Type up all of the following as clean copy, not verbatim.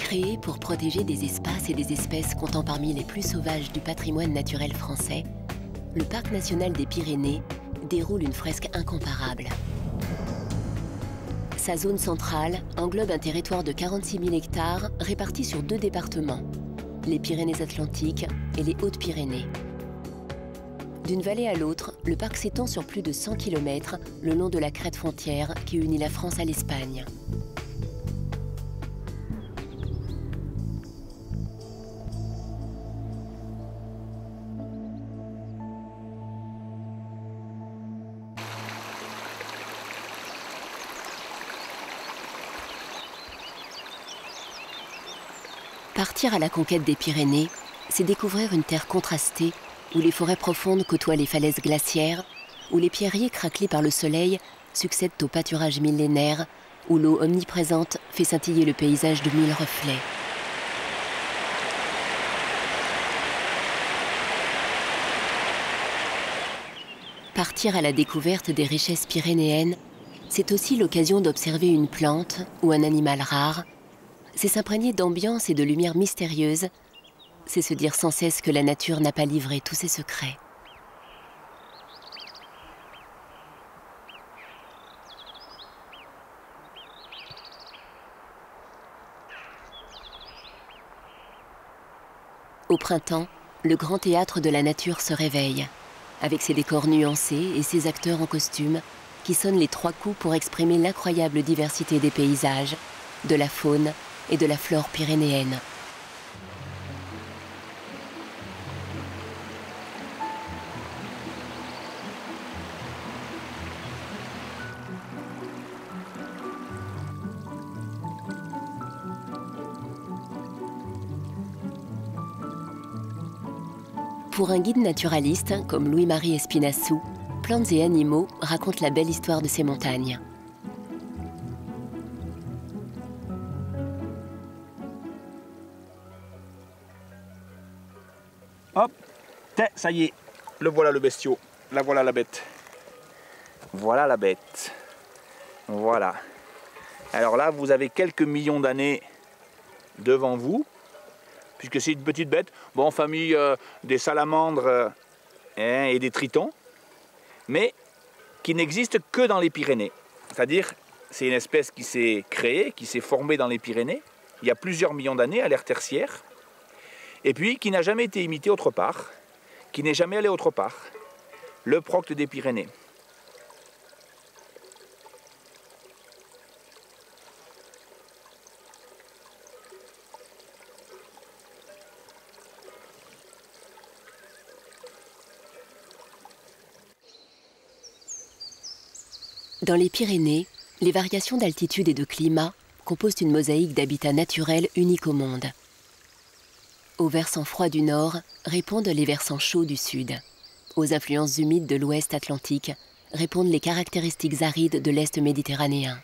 Créé pour protéger des espaces et des espèces comptant parmi les plus sauvages du patrimoine naturel français, le Parc national des Pyrénées déroule une fresque incomparable. Sa zone centrale englobe un territoire de 46 000 hectares répartis sur 2 départements, les Pyrénées-Atlantiques et les Hautes-Pyrénées. D'une vallée à l'autre, le parc s'étend sur plus de 100 km le long de la crête frontière qui unit la France à l'Espagne. Partir à la conquête des Pyrénées, c'est découvrir une terre contrastée où les forêts profondes côtoient les falaises glaciaires, où les pierriers craquelés par le soleil succèdent aux pâturages millénaires, où l'eau omniprésente fait scintiller le paysage de 1000 reflets. Partir à la découverte des richesses pyrénéennes, c'est aussi l'occasion d'observer une plante ou un animal rare. C'est s'imprégner d'ambiance et de lumière mystérieuse. C'est se dire sans cesse que la nature n'a pas livré tous ses secrets. Au printemps, le grand théâtre de la nature se réveille, avec ses décors nuancés et ses acteurs en costume qui sonnent les 3 coups pour exprimer l'incroyable diversité des paysages, de la faune et de la flore pyrénéenne. Pour un guide naturaliste comme Louis-Marie Espinassou, plantes et animaux racontent la belle histoire de ces montagnes. Hop, ça y est, le voilà le bestiau, la voilà la bête. Voilà la bête, voilà. Alors là, vous avez quelques millions d'années devant vous, puisque c'est une petite bête, bon, en famille des salamandres et des tritons, mais qui n'existe que dans les Pyrénées. C'est-à-dire, c'est une espèce qui s'est créée, qui s'est formée dans les Pyrénées, il y a plusieurs millions d'années, à l'ère tertiaire, et puis qui n'a jamais été imité autre part, qui n'est jamais allé autre part, le procte des Pyrénées. Dans les Pyrénées, les variations d'altitude et de climat composent une mosaïque d'habitats naturels unique au monde. Aux versants froids du nord répondent les versants chauds du sud. Aux influences humides de l'ouest atlantique répondent les caractéristiques arides de l'est méditerranéen.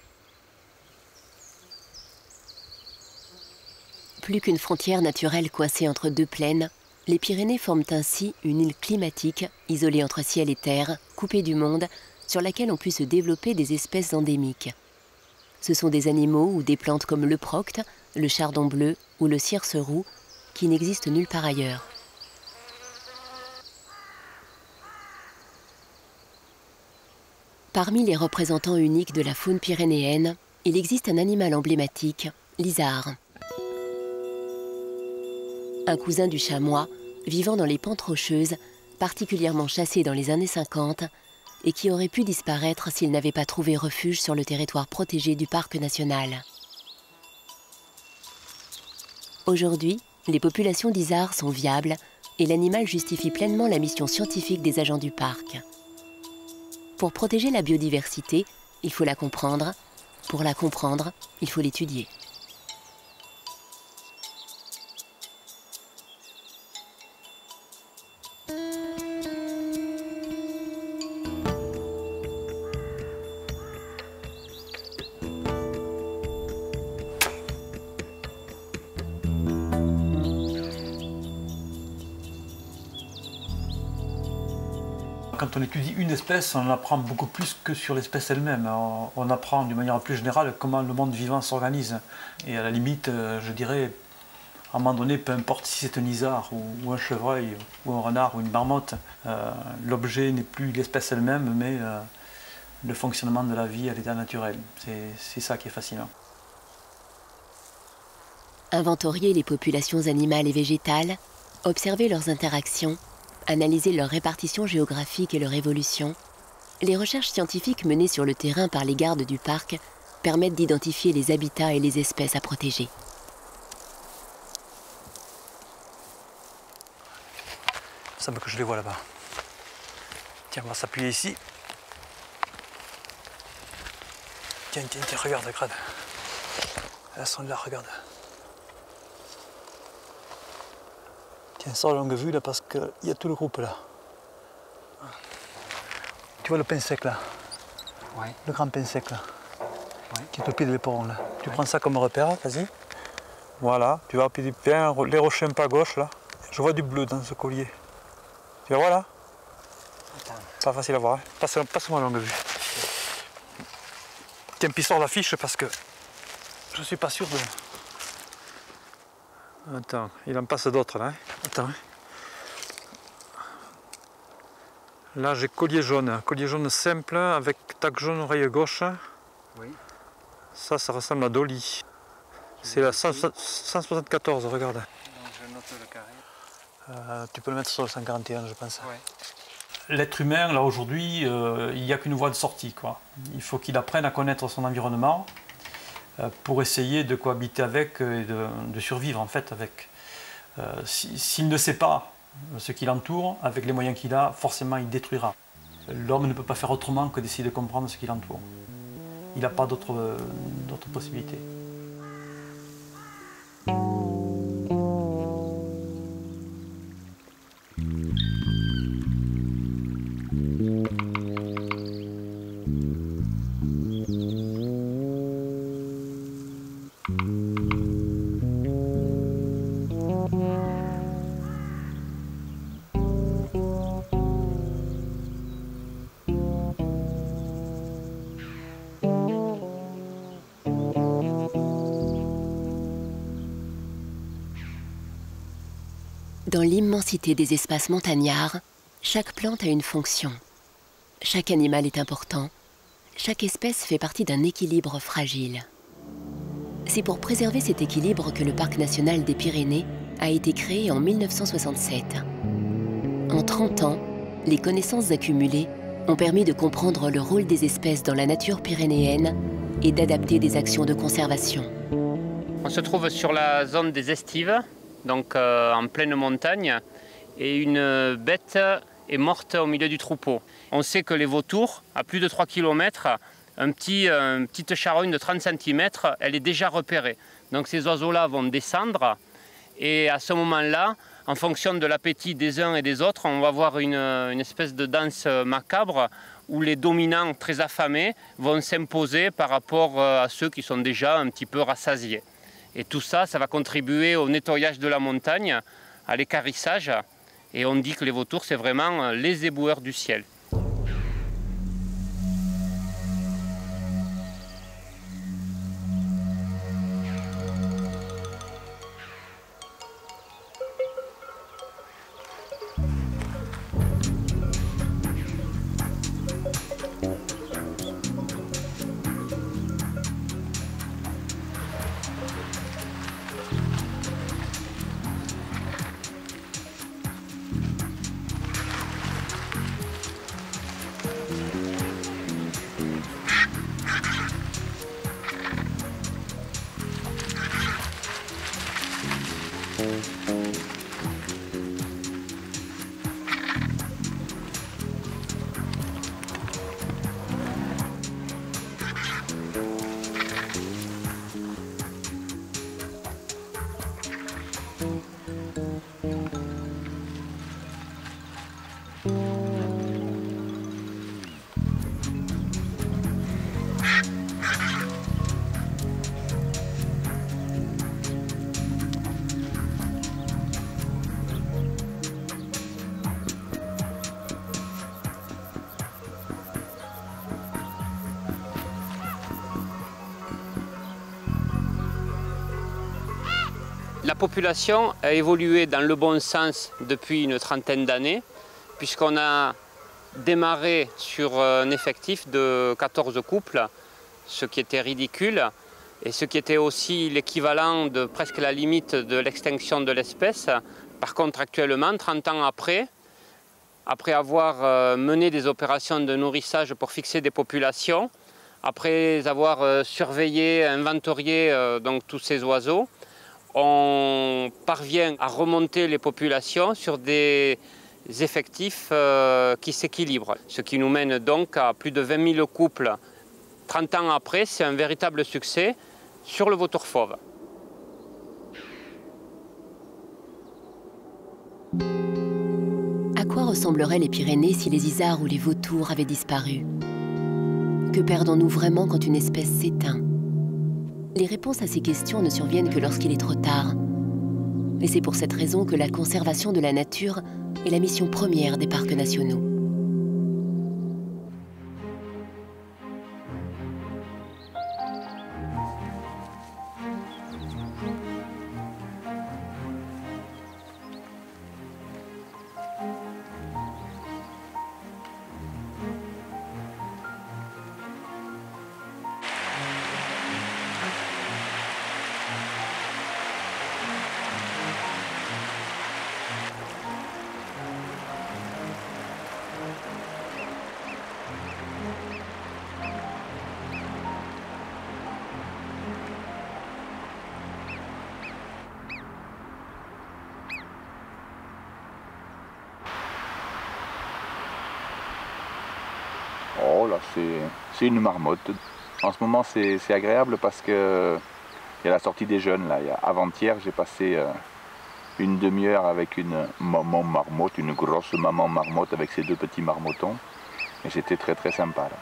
Plus qu'une frontière naturelle coincée entre 2 plaines, les Pyrénées forment ainsi une île climatique isolée entre ciel et terre, coupée du monde, sur laquelle ont pu se développer des espèces endémiques. Ce sont des animaux ou des plantes comme le procte, le chardon bleu ou le cirse roux qui n'existent nulle part ailleurs. Parmi les représentants uniques de la faune pyrénéenne, il existe un animal emblématique, l'isard. Un cousin du chamois, vivant dans les pentes rocheuses, particulièrement chassé dans les années 50, et qui aurait pu disparaître s'il n'avait pas trouvé refuge sur le territoire protégé du parc national. Aujourd'hui, les populations d'isards sont viables et l'animal justifie pleinement la mission scientifique des agents du parc. Pour protéger la biodiversité, il faut la comprendre. Pour la comprendre, il faut l'étudier. Quand on étudie une espèce, on apprend beaucoup plus que sur l'espèce elle-même. On apprend d'une manière plus générale comment le monde vivant s'organise. Et à la limite, je dirais, à un moment donné, peu importe si c'est un isard ou un chevreuil ou un renard ou une marmotte, l'objet n'est plus l'espèce elle-même, mais le fonctionnement de la vie à l'état naturel. C'est ça qui est fascinant. Inventorier les populations animales et végétales, observer leurs interactions, analyser leur répartition géographique et leur évolution, les recherches scientifiques menées sur le terrain par les gardes du parc permettent d'identifier les habitats et les espèces à protéger. Il semble que je les vois là-bas. Tiens, on va s'appuyer ici. Tiens, regarde, regarde. Elles sont là, regarde. Tiens, sors la longue vue là parce qu'il y a tout le groupe là. Tu vois le pin sec là? Ouais. Le grand pin sec là. Ouais. Qui est au pied de l'éperon là. Tu prends ça comme repère, vas-y. Voilà, tu vas bien les rochers un peu à gauche là. Je vois du bleu dans ce collier. Tu vas voir là? Attends. Pas facile à voir, hein. Passe-moi la longue vue. Tiens, puis sors la fiche parce que je suis pas sûr de... Attends, il en passe d'autres là. Hein. Attends. Là j'ai collier jaune simple avec tac jaune oreille gauche. Oui. Ça ressemble à Dolly. C'est la 174, regarde. Donc je note le carré. Tu peux le mettre sur le 141, je pense. Ouais. L'être humain, là aujourd'hui, il n'y a qu'une voie de sortie, quoi. Il faut qu'il apprenne à connaître son environnement pour essayer de cohabiter avec et de survivre en fait avec. S'il ne sait pas ce qui l'entoure, avec les moyens qu'il a, forcément il détruira. L'homme ne peut pas faire autrement que d'essayer de comprendre ce qui l'entoure. Il n'a pas d'autre possibilité. Dans l'immensité des espaces montagnards, chaque plante a une fonction. Chaque animal est important. Chaque espèce fait partie d'un équilibre fragile. C'est pour préserver cet équilibre que le Parc national des Pyrénées a été créé en 1967. En 30 ans, les connaissances accumulées ont permis de comprendre le rôle des espèces dans la nature pyrénéenne et d'adapter des actions de conservation. On se trouve sur la zone des estives, donc en pleine montagne, et une bête est morte au milieu du troupeau. On sait que les vautours, à plus de 3 km, une petite charogne de 30 cm, elle est déjà repérée. Donc ces oiseaux-là vont descendre, et à ce moment-là, en fonction de l'appétit des uns et des autres, on va voir une espèce de danse macabre où les dominants très affamés vont s'imposer par rapport à ceux qui sont déjà un petit peu rassasiés. Et tout ça, ça va contribuer au nettoyage de la montagne, à l'équarrissage. Et on dit que les vautours, c'est vraiment les éboueurs du ciel. La population a évolué dans le bon sens depuis une trentaine d'années, puisqu'on a démarré sur un effectif de 14 couples, ce qui était ridicule, et ce qui était aussi l'équivalent de presque la limite de l'extinction de l'espèce. Par contre, actuellement, 30 ans après avoir mené des opérations de nourrissage pour fixer des populations, après avoir surveillé, inventorié donc tous ces oiseaux, on parvient à remonter les populations sur des effectifs qui s'équilibrent. Ce qui nous mène donc à plus de 20 000 couples. 30 ans après, c'est un véritable succès sur le vautour fauve. À quoi ressembleraient les Pyrénées si les isards ou les vautours avaient disparu? Que perdons-nous vraiment quand une espèce s'éteint? Les réponses à ces questions ne surviennent que lorsqu'il est trop tard. Et c'est pour cette raison que la conservation de la nature est la mission première des parcs nationaux. Oh là, c'est une marmotte. En ce moment, c'est agréable parce que il y a la sortie des jeunes. Avant-hier, j'ai passé une demi-heure avec une maman marmotte, une grosse maman marmotte avec ses deux petits marmotons. Et c'était très très sympa là.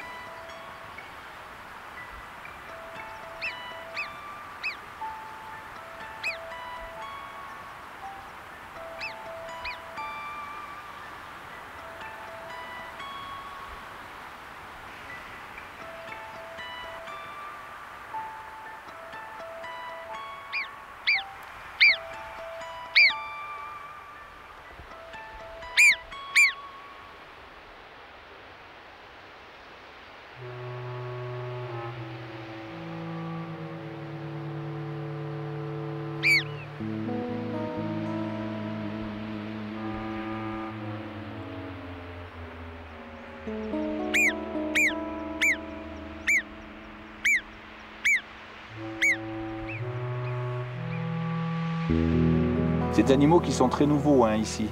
C'est des animaux qui sont très nouveaux ici.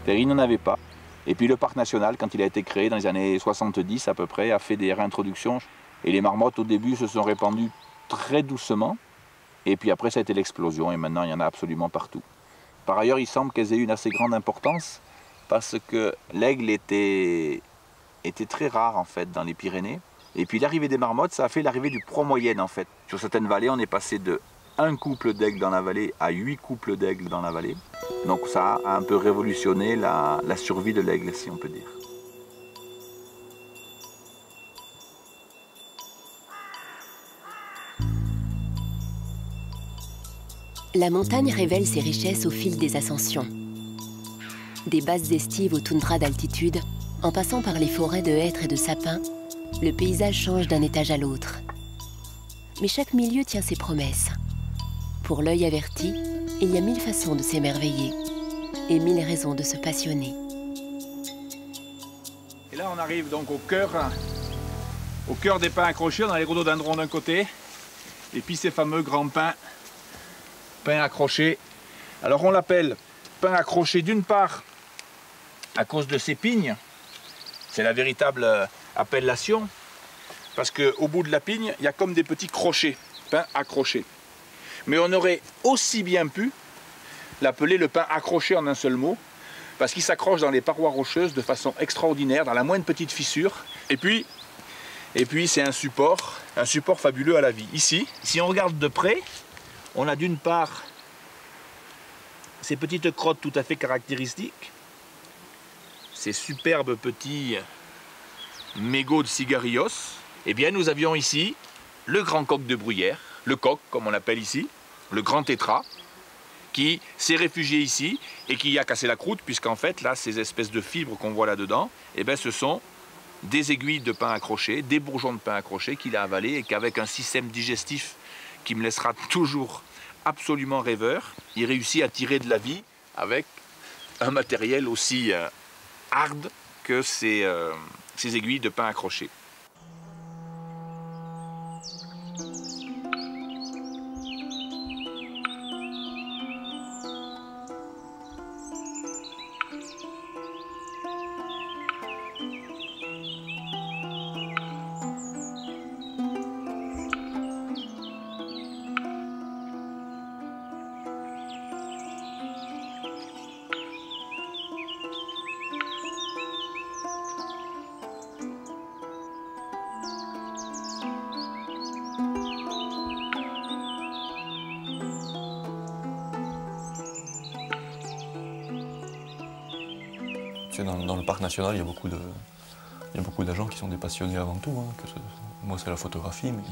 Il n'en avait pas. Et puis le parc national, quand il a été créé dans les années 70 à peu près, a fait des réintroductions. Et les marmottes au début se sont répandues très doucement. Et puis après ça a été l'explosion et maintenant il y en a absolument partout. Par ailleurs, il semble qu'elles aient eu une assez grande importance parce que l'aigle était très rare en fait dans les Pyrénées. Et puis l'arrivée des marmottes, ça a fait l'arrivée du proie moyenne en fait. Sur certaines vallées, on est passé de 1 couple d'aigles dans la vallée à 8 couples d'aigles dans la vallée. Donc ça a un peu révolutionné la survie de l'aigle, si on peut dire. La montagne révèle ses richesses au fil des ascensions. Des basses estives aux toundras d'altitude, en passant par les forêts de hêtres et de sapins, le paysage change d'un étage à l'autre. Mais chaque milieu tient ses promesses. Pour l'œil averti, il y a 1000 façons de s'émerveiller et 1000 raisons de se passionner. Et là, on arrive donc au cœur des pins accrochés. On a les rhododendrons d'un côté, et puis ces fameux grands pins accrochés. Alors on l'appelle pin accroché d'une part à cause de ses pignes. C'est la véritable appellation, parce qu'au bout de la pigne, il y a comme des petits crochets, pin accroché. Mais on aurait aussi bien pu l'appeler le pin accroché en un seul mot, parce qu'il s'accroche dans les parois rocheuses de façon extraordinaire, dans la moindre petite fissure. Et puis c'est un support fabuleux à la vie. Ici, si on regarde de près, on a d'une part ces petites crottes tout à fait caractéristiques, ces superbes petits mégots de cigarillos. Et bien nous avions ici le grand coq de bruyère, le coq comme on l'appelle ici, le grand tétras, qui s'est réfugié ici et qui a cassé la croûte, puisqu'en fait, là, ces espèces de fibres qu'on voit là-dedans, eh ben, ce sont des aiguilles de pain accrochées, des bourgeons de pain accrochés qu'il a avalés et qu'avec un système digestif qui me laissera toujours absolument rêveur, il réussit à tirer de la vie avec un matériel aussi hard que ces aiguilles de pain accrochées. Dans le parc national, il y a beaucoup d'agents qui sont des passionnés avant tout. Hein, moi, c'est la photographie, mais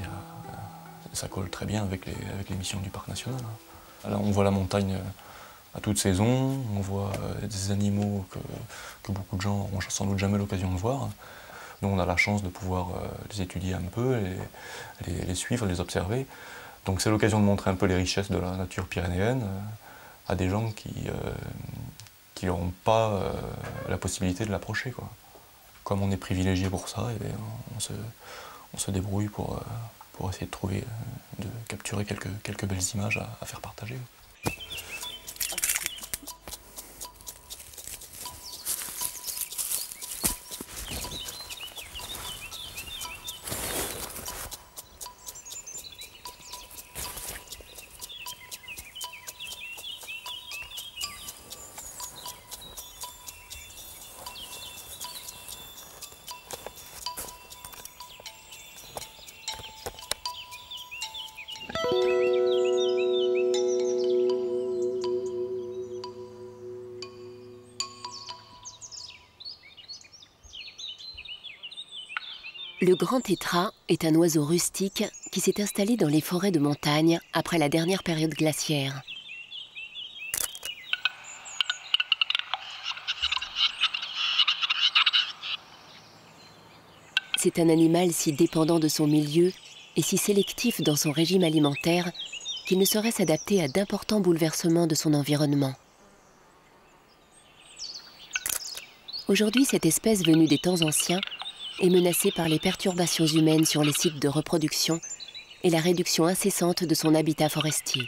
ça colle très bien avec les missions du parc national. Hein. Là, on voit la montagne à toute saison, on voit des animaux que beaucoup de gens n'ont sans doute jamais l'occasion de voir. Nous, on a la chance de pouvoir les étudier un peu, les suivre, les observer. Donc c'est l'occasion de montrer un peu les richesses de la nature pyrénéenne à des gens qui n'auront pas la possibilité de l'approcher, quoi. Comme on est privilégié pour ça, et on se débrouille pour essayer de trouver, de capturer quelques belles images à faire partager. Le grand tétras est un oiseau rustique qui s'est installé dans les forêts de montagne après la dernière période glaciaire. C'est un animal si dépendant de son milieu et si sélectif dans son régime alimentaire qu'il ne saurait s'adapter à d'importants bouleversements de son environnement. Aujourd'hui, cette espèce venue des temps anciens est menacée par les perturbations humaines sur les sites de reproduction et la réduction incessante de son habitat forestier.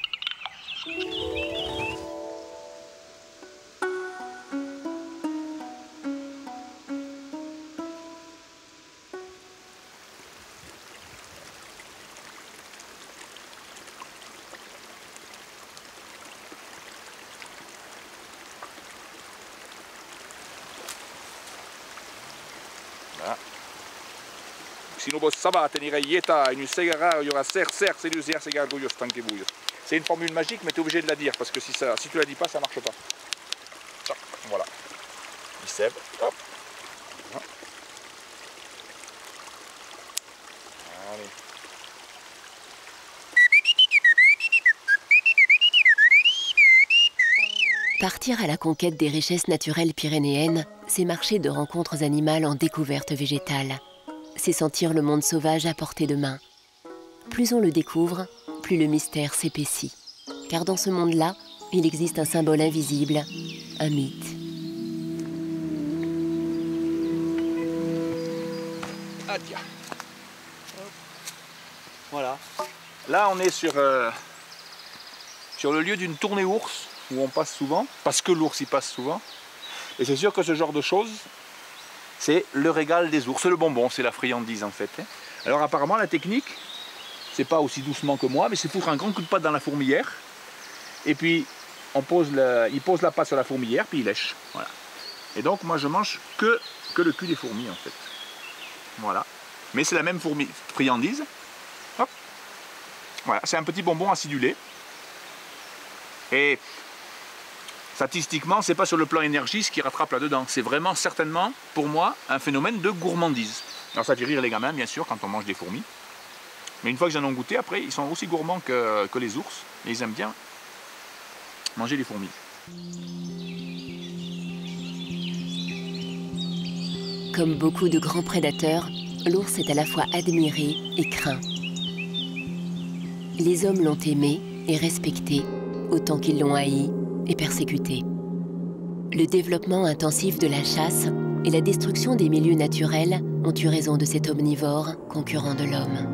Si nous bossons ça, tenir ieta, une segara, il y aura ser, selusier, segargouillos, tanquebouillos. C'est une formule magique, mais tu es obligé de la dire, parce que si tu ne la dis pas, ça ne marche pas. Voilà. Il sève, hop. Allez. Partir à la conquête des richesses naturelles pyrénéennes, c'est marcher de rencontres animales en découverte végétale. C'est sentir le monde sauvage à portée de main. Plus on le découvre, plus le mystère s'épaissit. Car dans ce monde-là, il existe un symbole invisible, un mythe. Ah tiens. Voilà. Là, on est sur le lieu d'une tournée ours, où on passe souvent, parce que l'ours y passe souvent. Et c'est sûr que ce genre de choses, c'est le régal des ours, le bonbon, c'est la friandise en fait. Alors apparemment la technique, c'est pas aussi doucement que moi, mais c'est foutre un grand coup de patte dans la fourmilière, et puis il pose la patte sur la fourmilière, puis il lèche. Voilà. Et donc moi je mange que le cul des fourmis en fait. Voilà. Mais c'est la même friandise. Hop. Voilà, c'est un petit bonbon acidulé. Et statistiquement, c'est pas sur le plan énergie ce qui rattrape là-dedans. C'est vraiment certainement, pour moi, un phénomène de gourmandise. Alors ça fait rire les gamins, bien sûr, quand on mange des fourmis. Mais une fois que j'en ai goûté, après, ils sont aussi gourmands que les ours. Et ils aiment bien manger les fourmis. Comme beaucoup de grands prédateurs, l'ours est à la fois admiré et craint. Les hommes l'ont aimé et respecté, autant qu'ils l'ont haï et persécuté. Le développement intensif de la chasse et la destruction des milieux naturels ont eu raison de cet omnivore, concurrent de l'homme.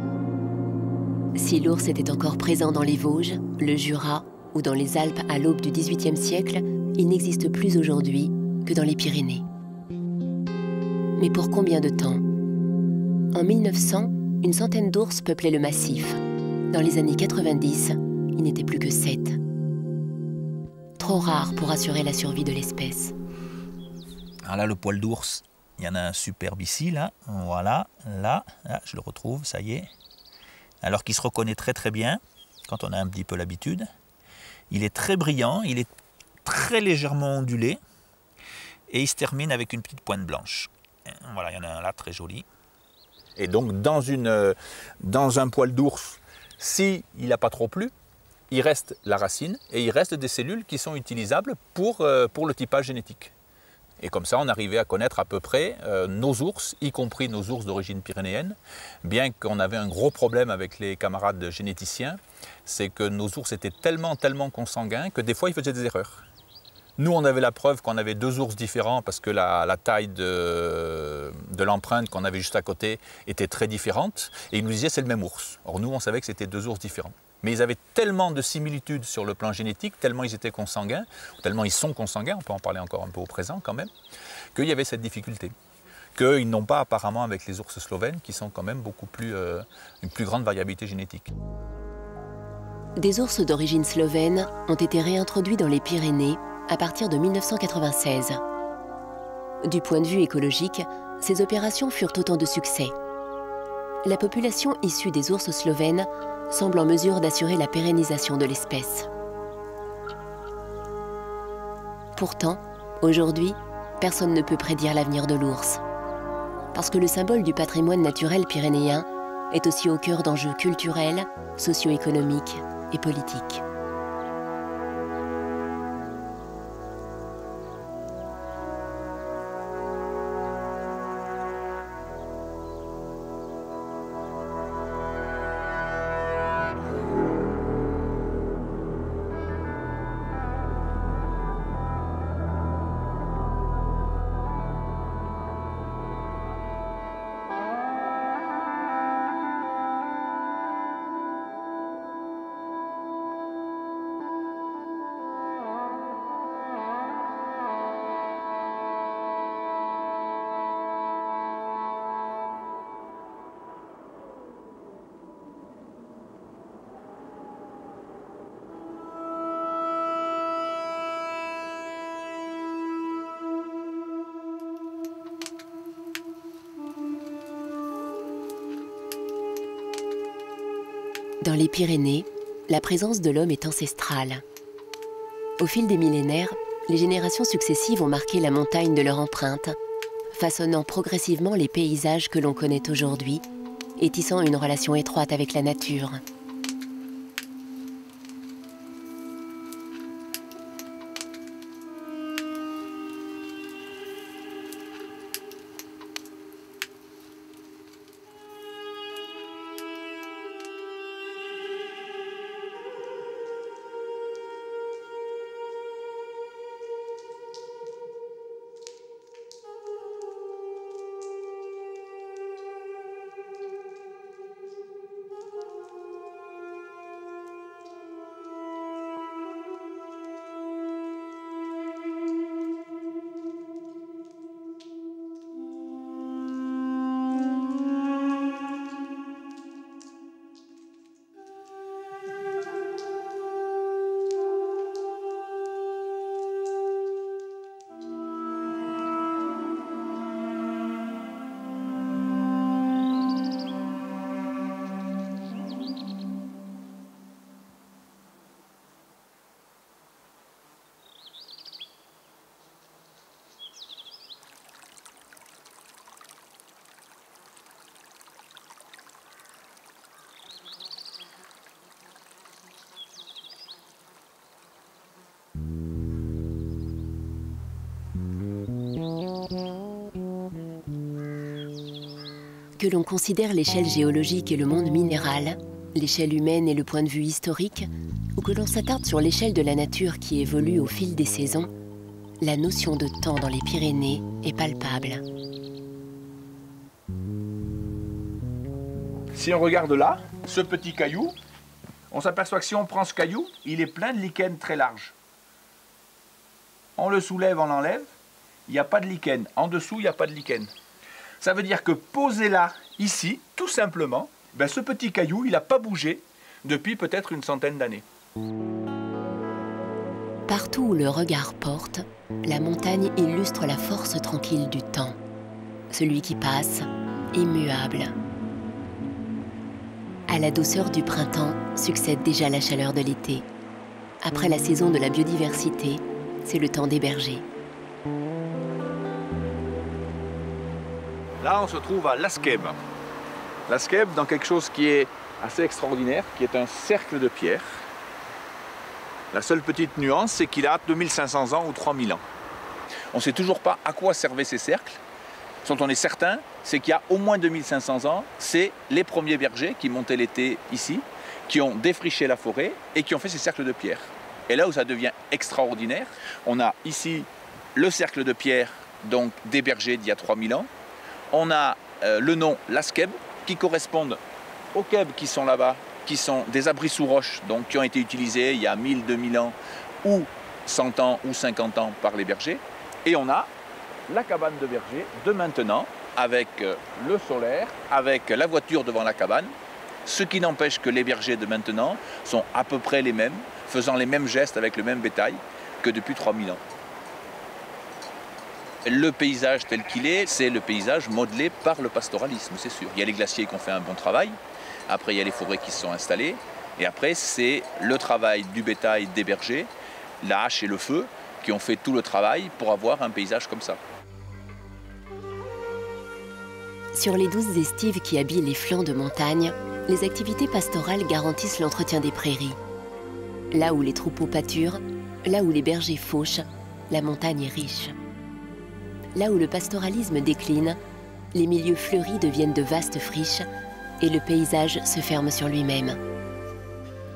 Si l'ours était encore présent dans les Vosges, le Jura ou dans les Alpes à l'aube du XVIIIe siècle, il n'existe plus aujourd'hui que dans les Pyrénées. Mais pour combien de temps? En 1900, une centaine d'ours peuplaient le massif. Dans les années 90, il n'était plus que 7. Trop rare pour assurer la survie de l'espèce. Alors là, le poil d'ours, il y en a un superbe ici, là. Voilà, là, je le retrouve, ça y est. Alors qu'il se reconnaît très très bien, quand on a un petit peu l'habitude. Il est très brillant, il est très légèrement ondulé. Et il se termine avec une petite pointe blanche. Voilà, il y en a un là, très joli. Et donc, dans un poil d'ours, s'il n'a pas trop plu, il reste la racine et il reste des cellules qui sont utilisables pour le typage génétique. Et comme ça, on arrivait à connaître à peu près nos ours, y compris nos ours d'origine pyrénéenne, bien qu'on avait un gros problème avec les camarades généticiens, c'est que nos ours étaient tellement consanguins que des fois, ils faisaient des erreurs. Nous, on avait la preuve qu'on avait 2 ours différents parce que la taille de l'empreinte qu'on avait juste à côté était très différente. Et ils nous disaient c'est le même ours. Or, nous, on savait que c'était 2 ours différents. Mais ils avaient tellement de similitudes sur le plan génétique, tellement ils étaient consanguins, tellement ils sont consanguins, on peut en parler encore un peu au présent quand même, qu'il y avait cette difficulté. Qu'ils n'ont pas apparemment avec les ours slovènes qui sont quand même une plus grande variabilité génétique. Des ours d'origine slovène ont été réintroduits dans les Pyrénées à partir de 1996. Du point de vue écologique, ces opérations furent autant de succès. La population issue des ours slovènes semble en mesure d'assurer la pérennisation de l'espèce. Pourtant, aujourd'hui, personne ne peut prédire l'avenir de l'ours. Parce que le symbole du patrimoine naturel pyrénéen est aussi au cœur d'enjeux culturels, socio-économiques et politiques. Dans les Pyrénées, la présence de l'homme est ancestrale. Au fil des millénaires, les générations successives ont marqué la montagne de leur empreinte, façonnant progressivement les paysages que l'on connaît aujourd'hui et tissant une relation étroite avec la nature. Que l'on considère l'échelle géologique et le monde minéral, l'échelle humaine et le point de vue historique, ou que l'on s'attarde sur l'échelle de la nature qui évolue au fil des saisons, la notion de temps dans les Pyrénées est palpable. Si on regarde là, ce petit caillou, on s'aperçoit que si on prend ce caillou, il est plein de lichen très large. On le soulève, on l'enlève, il n'y a pas de lichen. En dessous, il n'y a pas de lichen. Ça veut dire que posé là, ici, tout simplement, ben ce petit caillou, il n'a pas bougé depuis peut-être une centaine d'années. Partout où le regard porte, la montagne illustre la force tranquille du temps. Celui qui passe, immuable. À la douceur du printemps succède déjà la chaleur de l'été. Après la saison de la biodiversité, c'est le temps des bergers. Là, on se trouve à Lasqueb. Lasqueb, dans quelque chose qui est assez extraordinaire, qui est un cercle de pierre. La seule petite nuance, c'est qu'il a 2500 ans ou 3000 ans. On ne sait toujours pas à quoi servaient ces cercles. Ce dont on est certain, c'est qu'il y a au moins 2500 ans, c'est les premiers bergers qui montaient l'été ici, qui ont défriché la forêt et qui ont fait ces cercles de pierre. Et là où ça devient extraordinaire, on a ici le cercle de pierre, donc des bergers d'il y a 3000 ans. On a le nom Lasqueb, qui correspondent aux kebs qui sont là-bas, qui sont des abris sous roche, donc qui ont été utilisés il y a 1000, 2000 ans, ou 100 ans, ou 50 ans par les bergers. Et on a la cabane de berger de maintenant, avec le solaire, avec la voiture devant la cabane, ce qui n'empêche que les bergers de maintenant sont à peu près les mêmes, faisant les mêmes gestes avec le même bétail que depuis 3000 ans. Le paysage tel qu'il est, c'est le paysage modelé par le pastoralisme, c'est sûr. Il y a les glaciers qui ont fait un bon travail, après il y a les forêts qui se sont installées, et après c'est le travail du bétail des bergers, la hache et le feu, qui ont fait tout le travail pour avoir un paysage comme ça. Sur les 12 estives qui habillent les flancs de montagne, les activités pastorales garantissent l'entretien des prairies. Là où les troupeaux pâturent, là où les bergers fauchent, la montagne est riche. Là où le pastoralisme décline, les milieux fleuris deviennent de vastes friches et le paysage se ferme sur lui-même.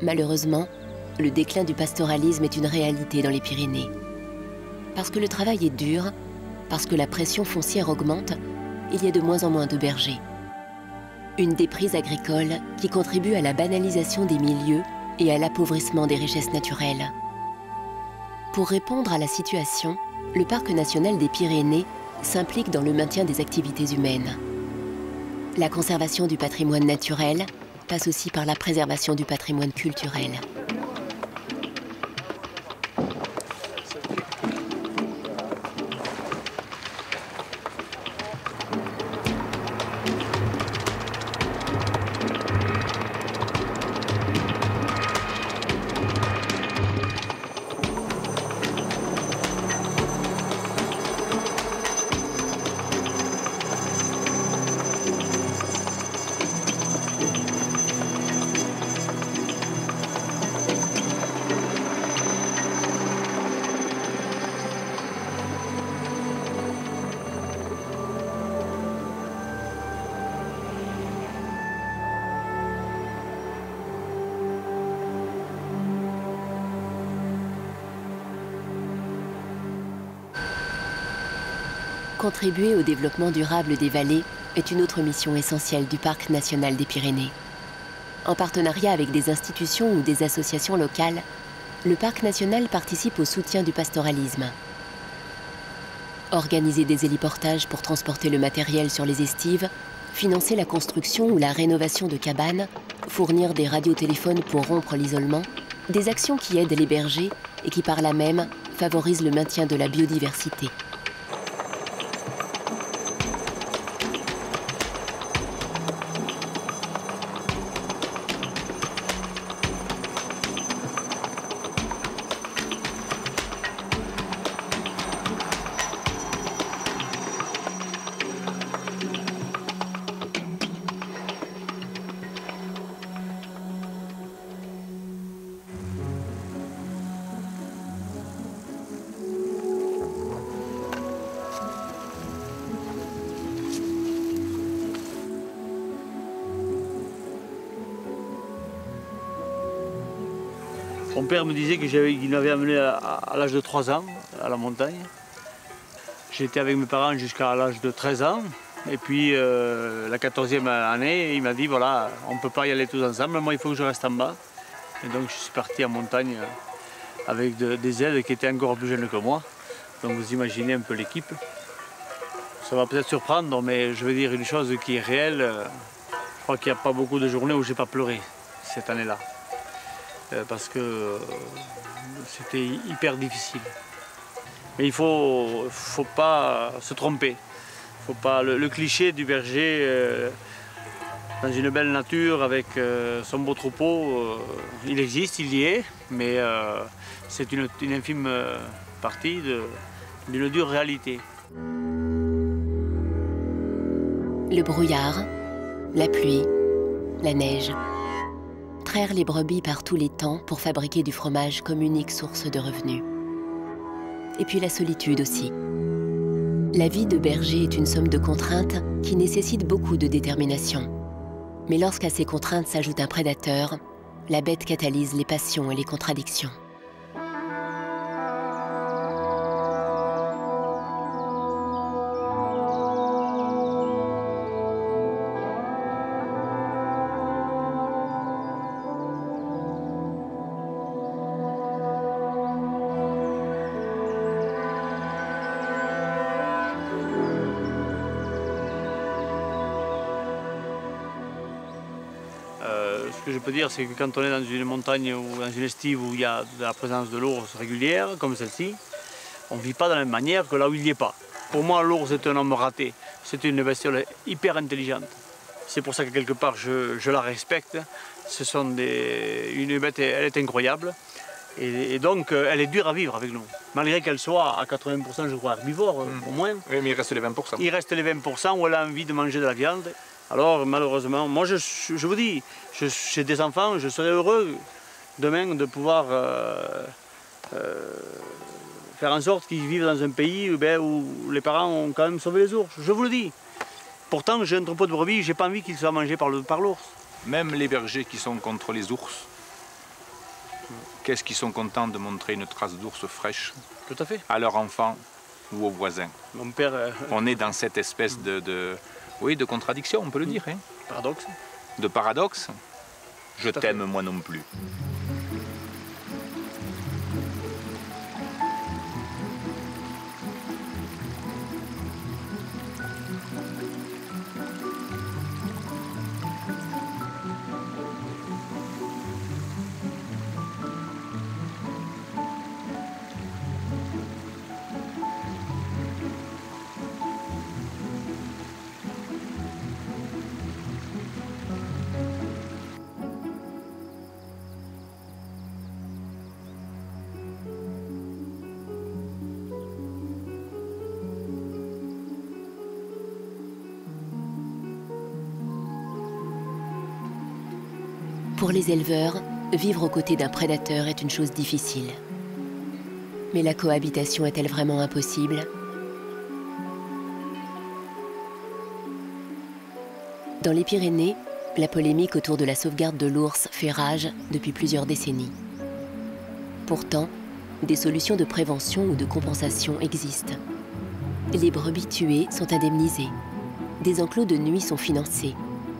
Malheureusement, le déclin du pastoralisme est une réalité dans les Pyrénées. Parce que le travail est dur, parce que la pression foncière augmente, il y a de moins en moins de bergers. Une déprise agricole qui contribue à la banalisation des milieux et à l'appauvrissement des richesses naturelles. Pour répondre à la situation, le Parc national des Pyrénées s'implique dans le maintien des activités humaines. La conservation du patrimoine naturel passe aussi par la préservation du patrimoine culturel. Contribuer au développement durable des vallées est une autre mission essentielle du Parc national des Pyrénées. En partenariat avec des institutions ou des associations locales, le Parc national participe au soutien du pastoralisme. Organiser des héliportages pour transporter le matériel sur les estives, financer la construction ou la rénovation de cabanes, fournir des radiotéléphones pour rompre l'isolement, des actions qui aident les bergers et qui par là même favorisent le maintien de la biodiversité. Mon père me disait qu'il m'avait amené à l'âge de 3 ans à la montagne. J'étais avec mes parents jusqu'à l'âge de 13 ans. Et puis la 14e année, il m'a dit voilà, on ne peut pas y aller tous ensemble, moi il faut que je reste en bas. Et donc je suis parti en montagne avec des aides qui étaient encore plus jeunes que moi. Donc vous imaginez un peu l'équipe. Ça va peut-être surprendre, mais je veux dire une chose qui est réelle. Je crois qu'il n'y a pas beaucoup de journées où je n'ai pas pleuré cette année-là. Parce que c'était hyper difficile. Mais il ne faut pas se tromper. Faut pas, le cliché du berger dans une belle nature avec son beau troupeau, il existe, il y est, mais c'est une infime partie d'une dure réalité. Le brouillard, la pluie, la neige. Traire les brebis par tous les temps pour fabriquer du fromage comme unique source de revenus. Et puis la solitude aussi. La vie de berger est une somme de contraintes qui nécessite beaucoup de détermination. Mais lorsqu'à ces contraintes s'ajoute un prédateur, la bête catalyse les passions et les contradictions. Ce que je peux dire, c'est que quand on est dans une montagne ou dans une estive où il y a de la présence de l'ours régulière, comme celle-ci, on ne vit pas de la même manière que là où il n'y est pas. Pour moi, l'ours est un homme raté. C'est une bestiole hyper intelligente. C'est pour ça que quelque part, je la respecte. Une bête, elle est incroyable. Et donc, elle est dure à vivre avec nous. Malgré qu'elle soit à 80%, je crois, herbivore, au moins. Oui, mais il reste les 20%. Il reste les 20% où elle a envie de manger de la viande. Alors, malheureusement, moi, je vous dis, j'ai des enfants, je serais heureux demain de pouvoir faire en sorte qu'ils vivent dans un pays où les parents ont quand même sauvé les ours. Je vous le dis. Pourtant, j'ai un troupeau de brebis, j'ai pas envie qu'ils soient mangés par l'ours. Même les bergers qui sont contre les ours, qu'est-ce qu'ils sont contents de montrer une trace d'ours fraîche Tout à fait. à leurs enfants ou aux voisins. Mon père... On est dans cette espèce oui, de contradiction, on peut le dire. Hein. Paradoxe. De paradoxe. Je t'aime moi non plus. Pour les éleveurs, vivre aux côtés d'un prédateur est une chose difficile. Mais la cohabitation est-elle vraiment impossible? Dans les Pyrénées, la polémique autour de la sauvegarde de l'ours fait rage depuis plusieurs décennies. Pourtant, des solutions de prévention ou de compensation existent. Les brebis tuées sont indemnisées. Des enclos de nuit sont financés.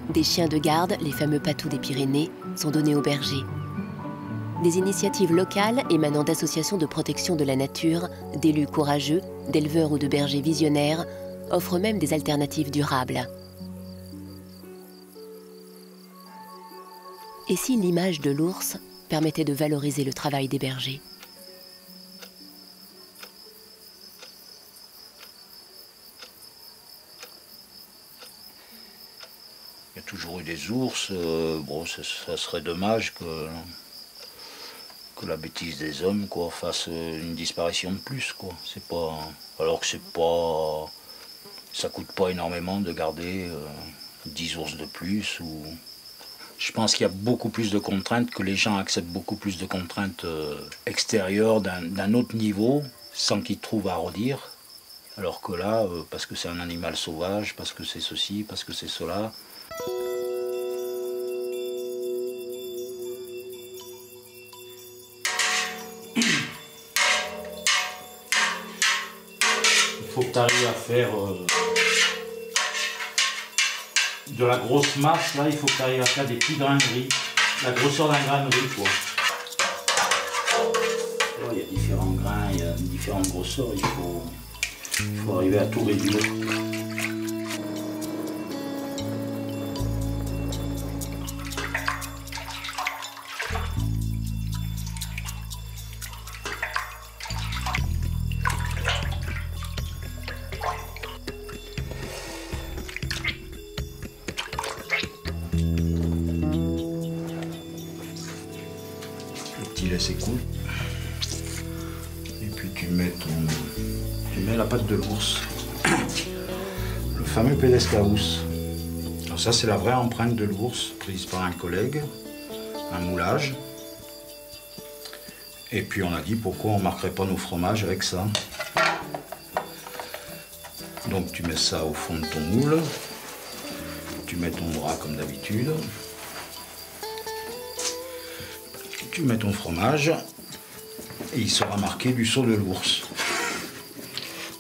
Des chiens de garde, les fameux patous des Pyrénées, sont donnés aux bergers. Des initiatives locales émanant d'associations de protection de la nature, d'élus courageux, d'éleveurs ou de bergers visionnaires, offrent même des alternatives durables. Et si l'image de l'ours permettait de valoriser le travail des bergers? Il y a toujours eu des ours, bon, ça serait dommage que la bêtise des hommes fasse une disparition de plus, quoi. C'est pas, alors que ça coûte pas énormément de garder 10 ours de plus. Je pense qu'il y a beaucoup plus de contraintes, que les gens acceptent beaucoup plus de contraintes extérieures d'un autre niveau, sans qu'ils trouvent à redire. Alors que là, parce que c'est un animal sauvage, parce que c'est ceci, parce que c'est cela. faut que tu arrives à faire de la grosse masse. Là, il faut que tu arrives à faire des petits grains de riz. La grosseur d'un grain de riz, quoi. Là, il y a différents grains, il y a différentes grosseurs. Il faut arriver à tout réduire. C'est cool. Et puis tu mets la pâte de l'ours, le fameux Pedescaus. Alors ça c'est la vraie empreinte de l'ours prise par un collègue, un moulage. Et puis on a dit pourquoi on marquerait pas nos fromages avec ça. Donc tu mets ça au fond de ton moule, tu mets ton bras comme d'habitude. Tu mets ton fromage et il sera marqué du sceau de l'ours,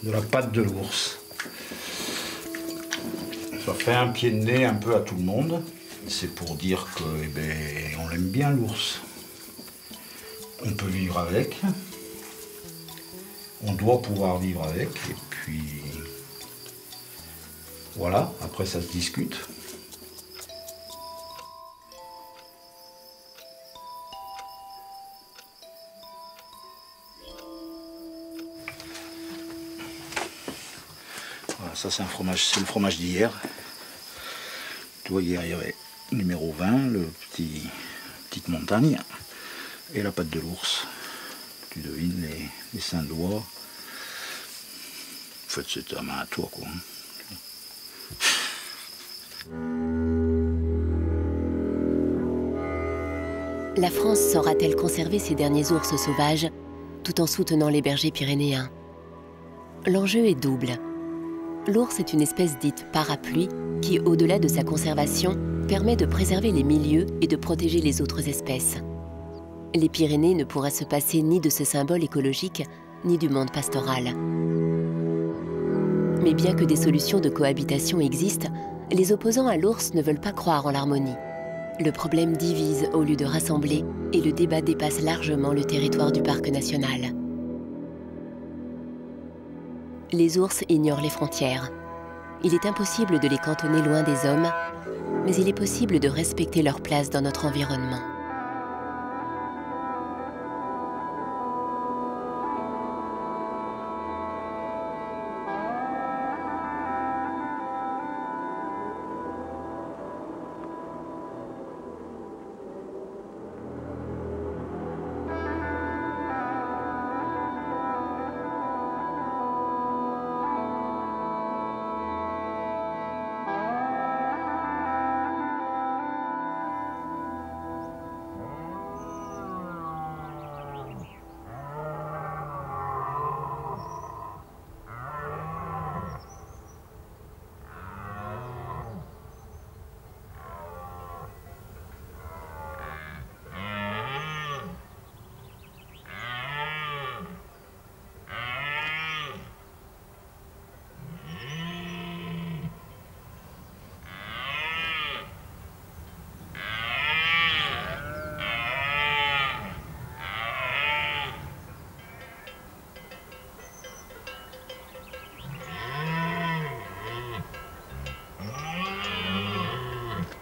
de la pâte de l'ours. Ça fait un pied de nez un peu à tout le monde. C'est pour dire que, eh ben, on l'aime bien l'ours. On peut vivre avec. On doit pouvoir vivre avec. Et puis voilà, après ça se discute. Ça c'est un fromage, c'est le fromage d'hier. Tu vois, hier il y avait numéro 20, petite montagne, et la pâte de l'ours. Tu devines les 5 doigts. En fait c'est ta main à toi quoi. La France saura-t-elle conserver ses derniers ours sauvages tout en soutenant les bergers pyrénéens? L'enjeu est double. L'ours est une espèce dite parapluie qui, au-delà de sa conservation, permet de préserver les milieux et de protéger les autres espèces. Les Pyrénées ne pourraient se passer ni de ce symbole écologique, ni du monde pastoral. Mais bien que des solutions de cohabitation existent, les opposants à l'ours ne veulent pas croire en l'harmonie. Le problème divise au lieu de rassembler et le débat dépasse largement le territoire du parc national. Les ours ignorent les frontières. Il est impossible de les cantonner loin des hommes, mais il est possible de respecter leur place dans notre environnement.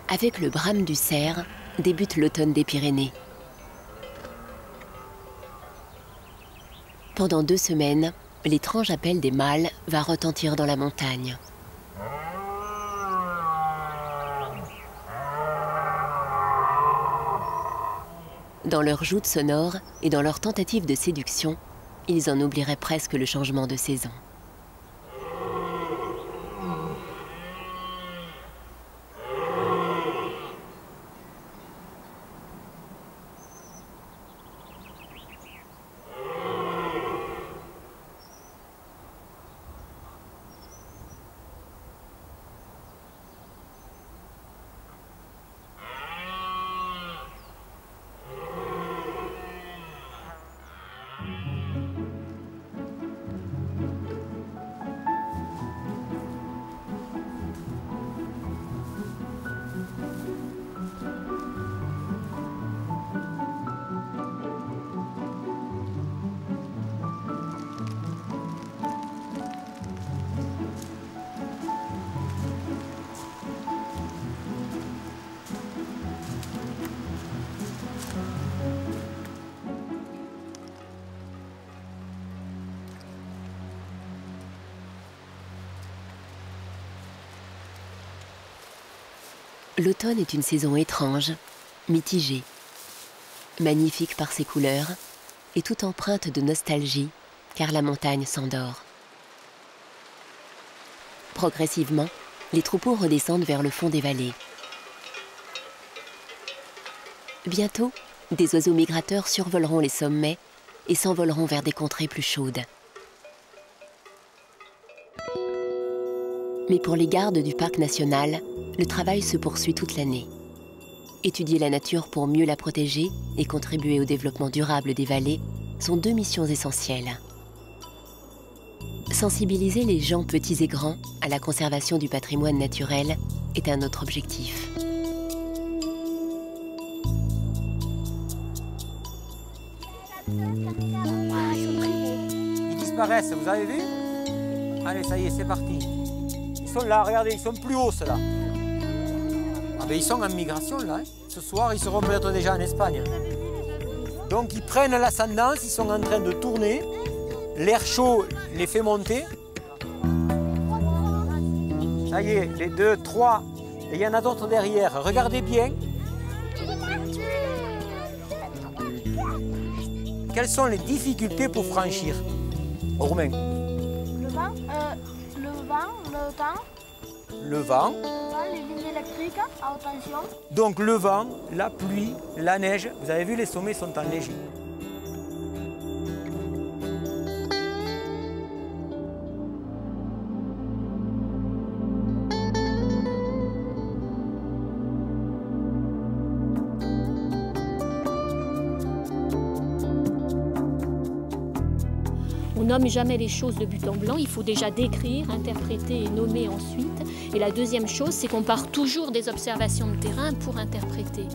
Avec le brame du cerf, débute l'automne des Pyrénées. Pendant 2 semaines, l'étrange appel des mâles va retentir dans la montagne. Dans leur joute sonore et dans leur tentative de séduction, ils en oublieraient presque le changement de saison. L'automne est une saison étrange, mitigée, magnifique par ses couleurs et tout empreinte de nostalgie, car la montagne s'endort. Progressivement, les troupeaux redescendent vers le fond des vallées. Bientôt, des oiseaux migrateurs survoleront les sommets et s'envoleront vers des contrées plus chaudes. Mais pour les gardes du parc national, le travail se poursuit toute l'année. Étudier la nature pour mieux la protéger et contribuer au développement durable des vallées sont deux missions essentielles. Sensibiliser les gens petits et grands à la conservation du patrimoine naturel est un autre objectif. Ils disparaissent, vous avez vu? Allez, ça y est, c'est parti. Ils sont là, regardez, ils sont plus hauts, ceux-là. Ah ben, ils sont en migration, là. Hein. Ce soir, ils seront peut-être déjà en Espagne. Donc, ils prennent l'ascendance, ils sont en train de tourner. L'air chaud les fait monter. Ça y est, les 2, 3, et il y en a d'autres derrière. Regardez bien. Quelles sont les difficultés pour franchir? Romain. Le vent, le temps. Le vent. Les lignes électriques à haute tension. Donc le vent, la pluie, la neige. Vous avez vu, les sommets sont enneigés. On nomme jamais les choses de but en blanc, il faut déjà décrire, interpréter et nommer ensuite. Et la deuxième chose, c'est qu'on part toujours des observations de terrain pour interpréter.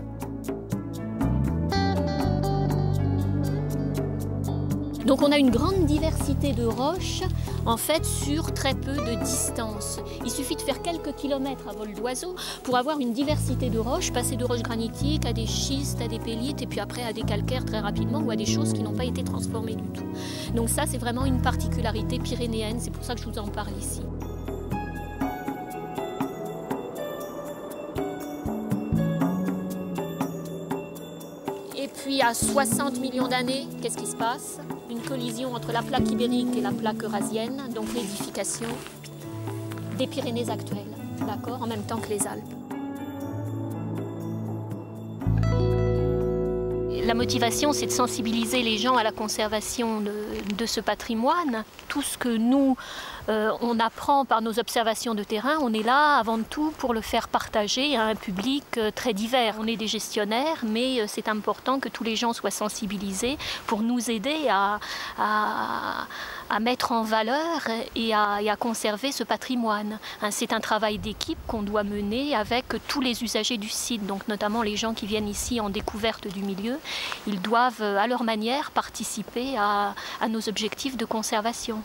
Donc on a une grande diversité de roches, en fait, sur très peu de distance. Il suffit de faire quelques kilomètres à vol d'oiseau pour avoir une diversité de roches, passer de roches granitiques à des schistes, à des pélites, et puis après à des calcaires très rapidement, ou à des choses qui n'ont pas été transformées du tout. Donc ça, c'est vraiment une particularité pyrénéenne, c'est pour ça que je vous en parle ici. Et puis à 60 millions d'années, qu'est-ce qui se passe? Une collision entre la plaque ibérique et la plaque eurasienne, donc l'édification des Pyrénées actuelles, d'accord, en même temps que les Alpes. La motivation, c'est de sensibiliser les gens à la conservation de ce patrimoine. Tout ce que nous, on apprend par nos observations de terrain, on est là avant tout pour le faire partager à un public très divers. On est des gestionnaires, mais c'est important que tous les gens soient sensibilisés pour nous aider à mettre en valeur et à conserver ce patrimoine. C'est un travail d'équipe qu'on doit mener avec tous les usagers du site, donc notamment les gens qui viennent ici en découverte du milieu. Ils doivent, à leur manière, participer à nos objectifs de conservation.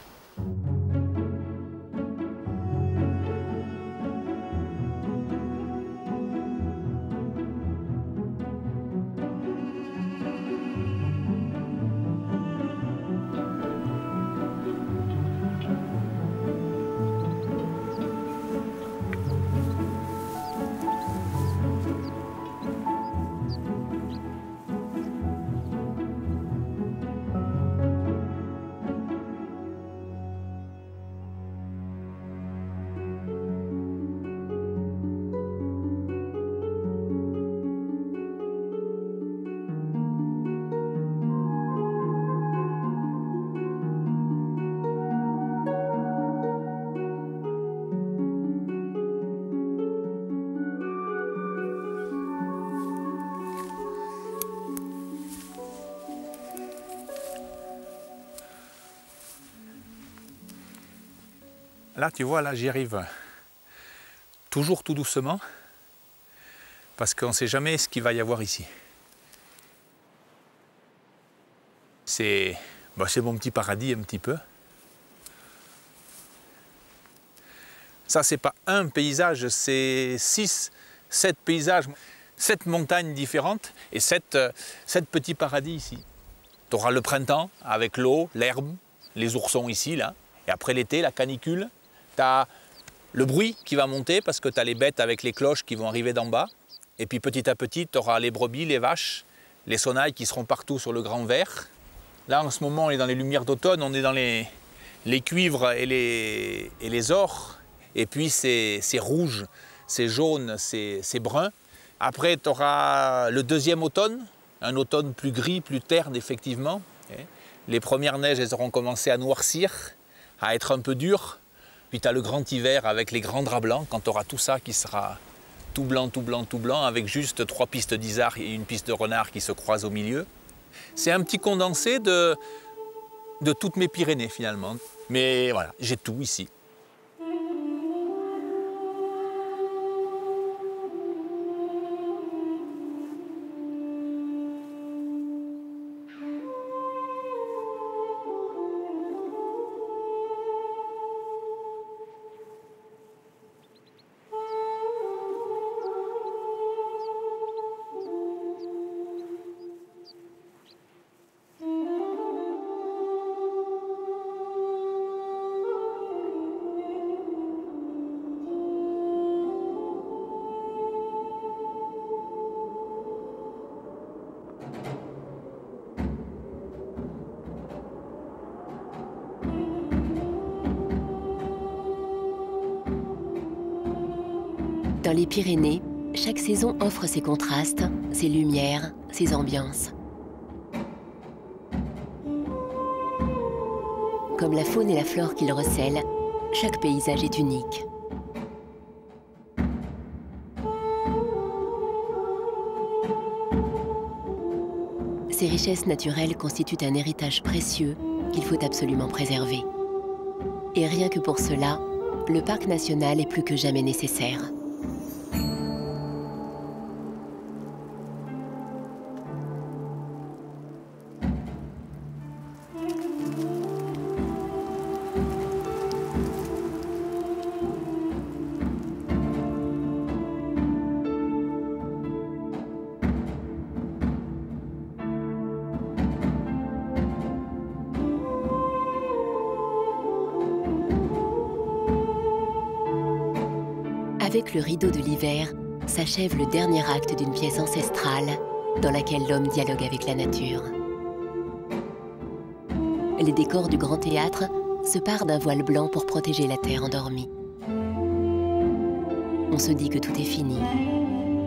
Là, tu vois, là, j'y arrive toujours tout doucement, parce qu'on ne sait jamais ce qu'il va y avoir ici. C'est mon petit paradis un petit peu. Ça, c'est pas un paysage, c'est 6, 7 paysages, 7 montagnes différentes et 7 petits paradis ici. Tu auras le printemps avec l'eau, l'herbe, les oursons ici, là. Et après l'été, la canicule. Tu as le bruit qui va monter parce que tu as les bêtes avec les cloches qui vont arriver d'en bas. Et puis petit à petit, tu auras les brebis, les vaches, les sonnailles qui seront partout sur le grand vert. Là, en ce moment, on est dans les lumières d'automne, on est dans les cuivres et les ors. Et puis c'est rouge, c'est jaune, c'est brun. Après, tu auras le deuxième automne, un automne plus gris, plus terne, effectivement. Les premières neiges, elles auront commencé à noircir, à être un peu dures. Puis tu as le grand hiver avec les grands draps blancs, quand tu auras tout ça qui sera tout blanc, tout blanc, tout blanc, avec juste 3 pistes d'isard et une piste de renard qui se croisent au milieu. C'est un petit condensé de toutes mes Pyrénées, finalement. Mais voilà, j'ai tout ici. Dans les Pyrénées, chaque saison offre ses contrastes, ses lumières, ses ambiances. Comme la faune et la flore qu'il recèle, chaque paysage est unique. Ces richesses naturelles constituent un héritage précieux qu'il faut absolument préserver. Et rien que pour cela, le parc national est plus que jamais nécessaire. Avec le rideau de l'hiver, s'achève le dernier acte d'une pièce ancestrale dans laquelle l'homme dialogue avec la nature. Les décors du grand théâtre se parent d'un voile blanc pour protéger la terre endormie. On se dit que tout est fini.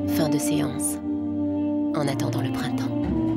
Fin de séance. En attendant le printemps.